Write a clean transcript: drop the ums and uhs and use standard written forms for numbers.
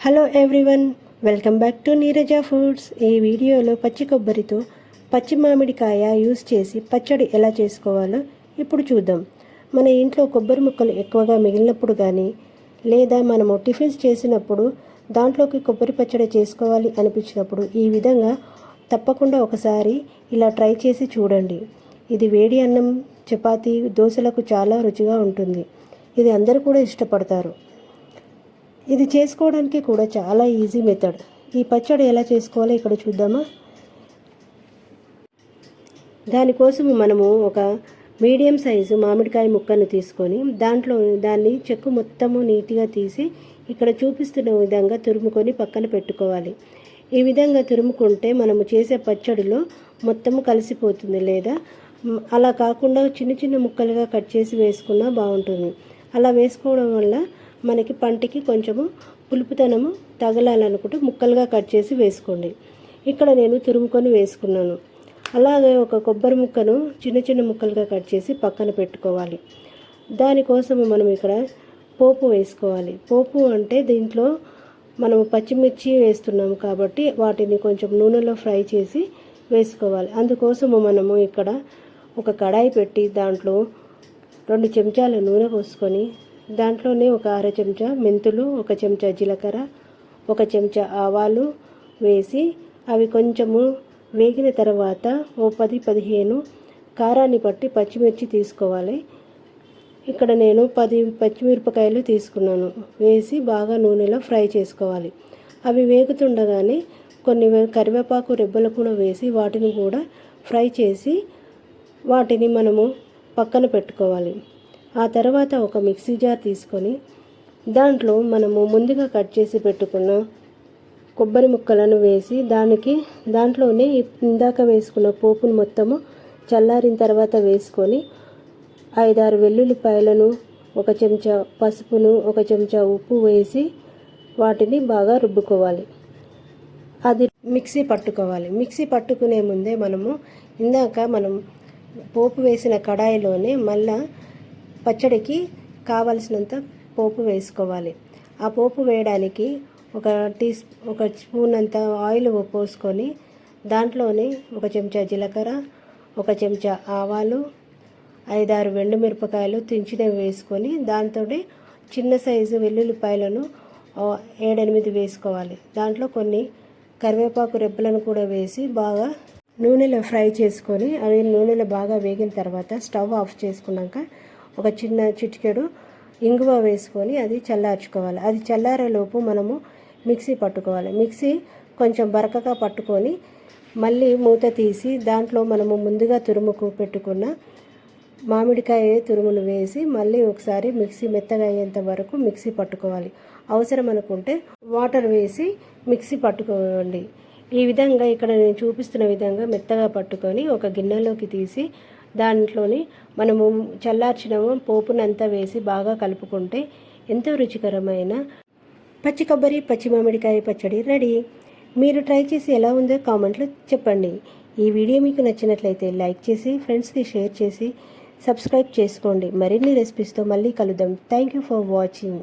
Hello everyone, welcome back to Neeraja foods. ఈ వీడియోలో పచ్చి కొబ్బరితో పచ్చి మామిడికాయ యూస్ చేసి పచ్చడి ఎలా చేసుకోవాలో ఇప్పుడు చూద్దాం. మన ఇంట్లో కొబ్బరి ముక్కలు ఎక్కువగా మిగిలినప్పుడు కానీ లేదా మనము టిఫిన్స్ చేసినప్పుడు దాంట్లోకి కొబ్బరి పచ్చడి చేసుకోవాలి అనిపించినప్పుడు ఈ విధంగా తప్పకుండా ఒకసారి ఇలా ట్రై చేసి చూడండి. ఇది వేడి అన్నం, చపాతీ, దోశలకు చాలా రుచిగా ఉంటుంది. ఇది అందరూ కూడా ఇష్టపడతారు. ఇది చేసుకోవడానికి కూడా చాలా ఈజీ మెథడ్. ఈ పచ్చడి ఎలా చేసుకోవాలో ఇక్కడ చూద్దామా. దానికోసం మనము ఒక మీడియం సైజు మామిడికాయ ముక్కను తీసుకొని దాన్ని చెక్కు మొత్తము నీట్గా తీసి ఇక్కడ చూపిస్తున్న విధంగా తురుముకొని పక్కన పెట్టుకోవాలి. ఈ విధంగా తురుముకుంటే మనము చేసే పచ్చడిలో మొత్తము కలిసిపోతుంది. లేదా అలా కాకుండా చిన్న చిన్న ముక్కలుగా కట్ చేసి వేసుకున్నా బాగుంటుంది. అలా వేసుకోవడం వల్ల మనకి పంటికి కొంచెము పులుపుతనము తగలాలనుకుంటే ముక్కలుగా కట్ చేసి వేసుకోండి. ఇక్కడ నేను తురుముకొని వేసుకున్నాను. అలాగే ఒక కొబ్బరి ముక్కను చిన్న చిన్న ముక్కలుగా కట్ చేసి పక్కన పెట్టుకోవాలి. దానికోసం మనం ఇక్కడ పోపు వేసుకోవాలి. పోపు అంటే దీంట్లో మనము పచ్చిమిర్చి వేస్తున్నాము కాబట్టి వాటిని కొంచెం నూనెలో ఫ్రై చేసి వేసుకోవాలి. అందుకోసము మనము ఇక్కడ ఒక కడాయి పెట్టి దాంట్లో 2 చెంచాల నూనె పోసుకొని దాంట్లోనే ఒక అర చెంచా మెంతులు, 1 చెంచా జీలకర్ర, 1 చెంచా ఆవాలు వేసి అవి కొంచెము వేగిన తర్వాత 10-15 కారాన్ని బట్టి పచ్చిమిర్చి తీసుకోవాలి. ఇక్కడ నేను 10 పచ్చిమిరపకాయలు తీసుకున్నాను. వేసి బాగా నూనెలో ఫ్రై చేసుకోవాలి. అవి వేగుతుండగానే కొన్ని కరివేపాకు రెబ్బలు కూడా వేసి వాటిని కూడా ఫ్రై చేసి వాటిని మనము పక్కన పెట్టుకోవాలి. ఆ తర్వాత ఒక మిక్సీ జార్ తీసుకొని దాంట్లో మనము ముందుగా కట్ చేసి పెట్టుకున్న కొబ్బరి ముక్కలను వేసి దాంట్లోనే ఇందాక వేసుకున్న పోపును మొత్తము చల్లారిన తర్వాత వేసుకొని 5-6 వెల్లుల్లిపాయలను, 1 చెంచా పసుపును, 1 చెంచా ఉప్పు వేసి వాటిని బాగా రుబ్బుకోవాలి. అది మిక్సీ పట్టుకోవాలి. మిక్సీ పట్టుకునే ముందే మనం పోపు వేసిన కడాయిలోనే మళ్ళా పచ్చడికి కావలసినంత పోపు వేసుకోవాలి. ఆ పోపు వేయడానికి ఒక స్పూన్ అంత ఆయిల్ పోసుకొని దాంట్లోనే 1 చెంచా జీలకర్ర, 1 చెంచా ఆవాలు, 5-6 ఎండుమిరపకాయలు తుంచినవి వేసుకొని దాంతో చిన్న సైజు వెల్లుల్లిపాయలను 7-8 వేసుకోవాలి. దాంట్లో కొన్ని కరివేపాకు రెబ్బలను కూడా వేసి బాగా నూనెలో ఫ్రై చేసుకొని అవి నూనెలో బాగా వేగిన తర్వాత స్టవ్ ఆఫ్ చేసుకున్నాక ఒక చిన్న చిటికెడు ఇంగువ వేసుకొని అది చల్లార్చుకోవాలి. అది చల్లారేలోపు మనము మిక్సీ పట్టుకోవాలి. మిక్సీ కొంచెం బరకగా పట్టుకొని మళ్ళీ మూత తీసి దాంట్లో మనము ముందుగా తురుముకు పెట్టుకున్న మామిడికాయ తురుమును వేసి మళ్ళీ ఒకసారి మిక్సీ మెత్తగా అయ్యేంత వరకు మిక్సీ పట్టుకోవాలి. అవసరం అనుకుంటే వాటర్ వేసి మిక్సీ పట్టుకోండి. ఈ విధంగా ఇక్కడ నేను చూపిస్తున్న విధంగా మెత్తగా పట్టుకొని ఒక గిన్నెలోకి తీసి దాంట్లోని మనము చల్లార్చిన పోపునంతా వేసి బాగా కలుపుకుంటే ఎంతో రుచికరమైన పచ్చి కొబ్బరి, పచ్చి మామిడికాయ పచ్చడి రెడీ. మీరు ట్రై చేసి ఎలా ఉందో కామెంట్లో చెప్పండి. ఈ వీడియో మీకు నచ్చినట్లయితే లైక్ చేసి ఫ్రెండ్స్కి షేర్ చేసి సబ్స్క్రైబ్ చేసుకోండి. మరిన్ని రెసిపీస్తో మళ్ళీ కలుద్దాం. Thank you for watching.